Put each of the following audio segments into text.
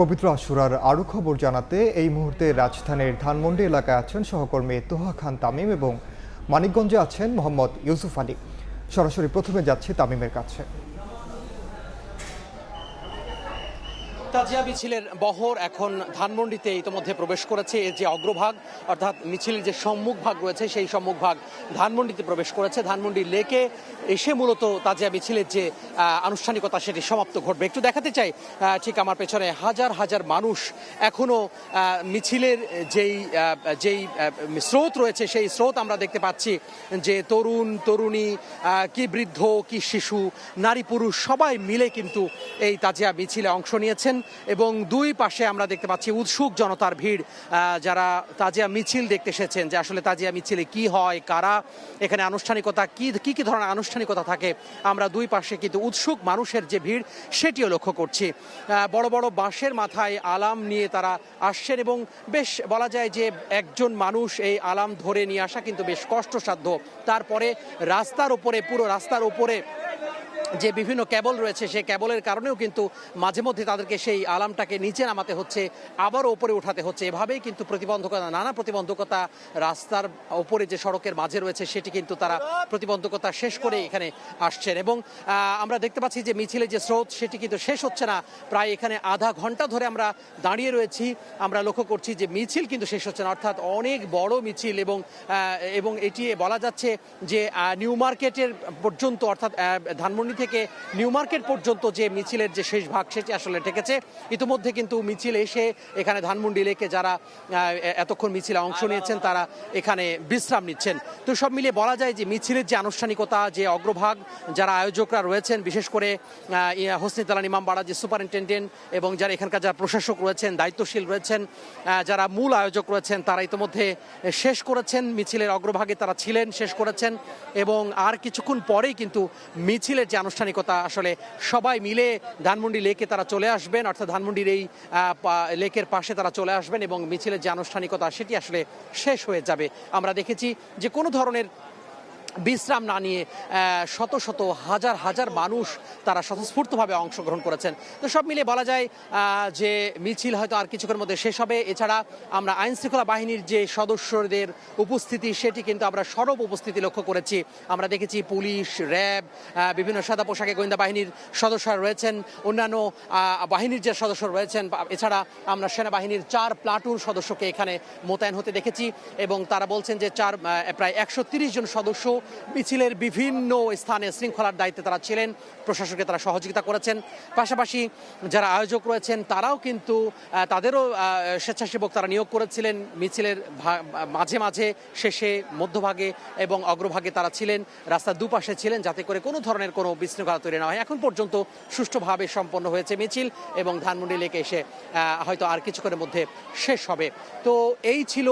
পবিত্র আশুরার আরও খবর জানাতে এই মুহূর্তে রাজধানীর ধানমন্ডি এলাকায় আছেন সহকর্মী তোহা খান তামিম এবং মানিকগঞ্জে আছেন মোহাম্মদ ইউসুফ আলী। সরাসরি প্রথমে যাচ্ছি তামিমের কাছে। তাজিয়া মিছিলের বহর এখন ধানমন্ডিতে ইতিমধ্যে প্রবেশ করেছে। এর যে অগ্রভাগ অর্থাৎ মিছিলের যে সম্মুখ ভাগ রয়েছে সেই সম্মুখ ভাগ ধানমন্ডিতে প্রবেশ করেছে। ধানমন্ডি লেকে এসে মূলত তাজিয়া মিছিলের যে আনুষ্ঠানিকতা সেটি সমাপ্ত ঘটবে। একটু দেখাতে চাই, ঠিক আমার পেছনে হাজার হাজার মানুষ এখনো মিছিলের যেই স্রোত রয়েছে সেই স্রোত আমরা দেখতে পাচ্ছি যে তরুণ তরুণী কি বৃদ্ধ কি শিশু নারী পুরুষ সবাই মিলে কিন্তু এই তাজিয়া মিছিলে অংশ নিয়েছেন এবং দুই পাশে আমরা দেখতে পাচ্ছি উৎসুক জনতার ভিড়, যারা তাজিয়া মিছিল দেখতে এসেছেন যে আসলে তাজিয়া মিছিলে কি হয়, কারা এখানে আনুষ্ঠানিকতা কি কি ধরনের আনুষ্ঠানিকতা থাকে। আমরা দুই পাশে কিন্তু উৎসুক মানুষের যে ভিড় সেটিও লক্ষ্য করছি। বড় বড় বাঁশের মাথায় আলাম নিয়ে তারা আসছেন এবং বেশ বলা যায় যে একজন মানুষ এই আলাম ধরে নিয়ে আসা কিন্তু বেশ কষ্টসাধ্য। তারপরে পুরো রাস্তার উপরে যে বিভিন্ন ক্যাবল রয়েছে সেই ক্যাবলের কারণেও কিন্তু মাঝে মধ্যে তাদেরকে সেই আলামটাকে নিচে নামাতে হচ্ছে, আবারও ওপরে উঠাতে হচ্ছে। এভাবেই কিন্তু নানা প্রতিবন্ধকতা রাস্তার ওপরে যে সড়কের মাঝে রয়েছে সেটি কিন্তু তারা প্রতিবন্ধকতা শেষ করে এখানে আসছেন এবং আমরা দেখতে পাচ্ছি যে মিছিলের যে স্রোত সেটি কিন্তু শেষ হচ্ছে না। প্রায় এখানে আধা ঘন্টা ধরে আমরা দাঁড়িয়ে রয়েছি, আমরা লক্ষ্য করছি যে মিছিল কিন্তু শেষ হচ্ছে না, অর্থাৎ অনেক বড় মিছিল এবং এটি বলা যাচ্ছে যে নিউ মার্কেটের পর্যন্ত অর্থাৎ ধানমন্ডি থেকে নিউ মার্কেট পর্যন্ত যে মিছিলের যে শেষ ভাগ সেটি আসলে ঠেকেছে। ইতিমধ্যে কিন্তু মিছিল এসে এখানে ধানমন্ডি লেকে যারা এতক্ষণ মিছিলে অংশ নিয়েছেন তারা এখানে বিশ্রাম নিচ্ছেন। তো সব মিলিয়ে বলা যায় যে মিছিলের যে আনুষ্ঠানিকতা, যে অগ্রভাগ যারা আয়োজকরা রয়েছেন, বিশেষ করে হোসনি দালান ইমামবাড়া যে সুপারিনটেন্ডেন্ট এবং যারা এখানকার যারা প্রশাসক রয়েছেন, দায়িত্বশীল রয়েছেন, যারা মূল আয়োজক রয়েছেন, তারা ইতিমধ্যে শেষ করেছেন মিছিলের অগ্রভাগে তারা ছিলেন, শেষ করেছেন এবং আর কিছুক্ষণ পরেই কিন্তু মিছিলের যে আনুষ্ঠানিকতা আসলে সবাই মিলে ধানমন্ডি লেকে তারা চলে আসবেন, অর্থাৎ ধানমন্ডির এই লেকের পাশে তারা চলে আসবেন এবং মিছিলের যে আনুষ্ঠানিকতা সেটি আসলে শেষ হয়ে যাবে। আমরা দেখেছি যে কোনো ধরনের বিশ্রাম না নিয়ে শত শত হাজার হাজার মানুষ তারা স্বতঃস্ফূর্তভাবে অংশগ্রহণ করেছেন। তো সব মিলিয়ে বলা যায় যে মিছিল হয়তো আর কিছুক্ষণের মধ্যে শেষ হবে। এছাড়া আমরা আইন শৃঙ্খলা বাহিনীর যে সদস্যদের উপস্থিতি সেটি কিন্তু আমরা সরব উপস্থিতি লক্ষ্য করেছি। আমরা দেখেছি পুলিশ, র্যাব, বিভিন্ন সাদা পোশাকে গোয়েন্দা বাহিনীর সদস্যরা রয়েছেন, অন্যান্য বাহিনীর যে সদস্য রয়েছেন। এছাড়া আমরা সেনাবাহিনীর 4 প্লাটুন সদস্যকে এখানে মোতায়েন হতে দেখেছি এবং তারা বলছেন যে প্রায় 130 জন সদস্য মিছিলের বিভিন্ন স্থানে শৃঙ্খলার দায়িত্বে তারা ছিলেন, প্রশাসনকে তারা সহযোগিতা করেছেন। পাশাপাশি যারা আয়োজক রয়েছেন তারাও কিন্তু তাদেরও স্বেচ্ছাসেবক তারা নিয়োগ করেছিলেন মিছিলের মাঝে মাঝে, শেষে, মধ্যভাগে এবং অগ্রভাগে তারা ছিলেন, রাস্তার দুপাশে ছিলেন, যাতে করে কোনো ধরনের কোনো বিশৃঙ্খলা তৈরি না হয়। এখন পর্যন্ত সুষ্ঠুভাবে সম্পন্ন হয়েছে মিছিল এবং ধানমন্ডি লেকে এসে হয়তো আর কিছুক্ষণের মধ্যে শেষ হবে। তো এই ছিল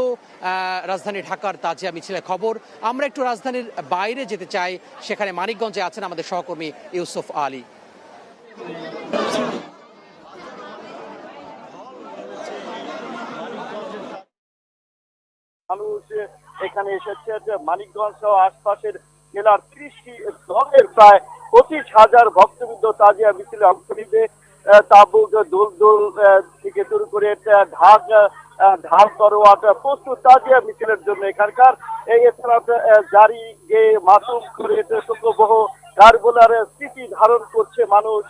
রাজধানী ঢাকার তাজিয়া মিছিলের খবর। আমরা একটু রাজধানীর বাইরে যেতে চাই, সেখানে মানিকগঞ্জে আছেন আমাদের সহকর্মী ইউসুফ আলী। মানুষ এখানে এসেছে যে মানিকগঞ্জ সহ আশপাশের জেলার 30টি দলের প্রায় 25,000 ভক্তবৃন্দ তাজিয়া মিছিলে অংশ নিবে। তাবুক, দোল থেকে শুরু করে ঢাল তরোয়াল প্রস্তুত তাজিয়া মিছিলের জন্য এখানকার। এছাড়া জারি গে মাসুম করে বহু কারবালার স্মৃতি ধারণ করছে মানুষ।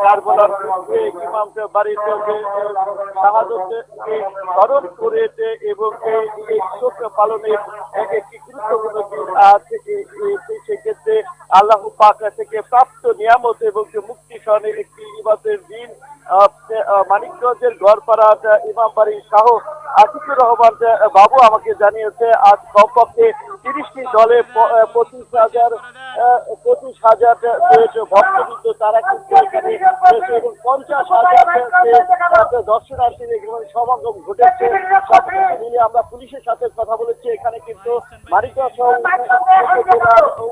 কারবালার ইমাম বাড়িতে স্মরণ করেছে এবং এই শোক পালনের একটি গুরুত্বপূর্ণ দিন থেকে সেক্ষেত্রে আল্লাহ পাক থেকে প্রাপ্ত নিয়ামত এবং মুক্তি স্মরণের একটি ইবাদতের দিন। মানিকগঞ্জের গড়পাড়া ইমামবাড়ি শাহ আশিকুর রহমান বাবু আমাকে জানিয়েছে আজ কমপক্ষে 30টি দলে 25,000 ভক্তবৃন্দ তারা কিন্তু এখানে এবং 50,000 দর্শনার্থীর এখানে সমাগম ঘটেছে। সব মিলিয়ে আমরা পুলিশের সাথে কথা বলেছি, এখানে কিন্তু মানিকগঞ্জ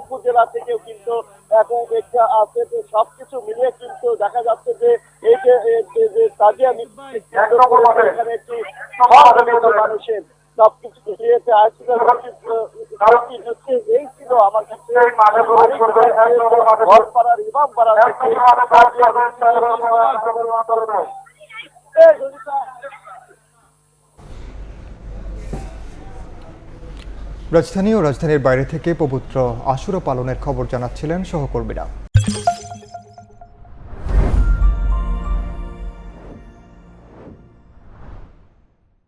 উপজেলা থেকেও কিন্তু এখন আছে। সবকিছু মিলিয়ে কিন্তু দেখা যাচ্ছে যে এই যে তাজিয়া এখানে একটি মানুষের সবকিছু এই ছিল আমার কাছে ঘরপাড়ার ইমামপাড়া থেকে রাজধানী ও রাজধানীর বাইরে থেকে পবিত্র আশুরা পালনের খবর জানাচ্ছিলেন সহকর্মীরা।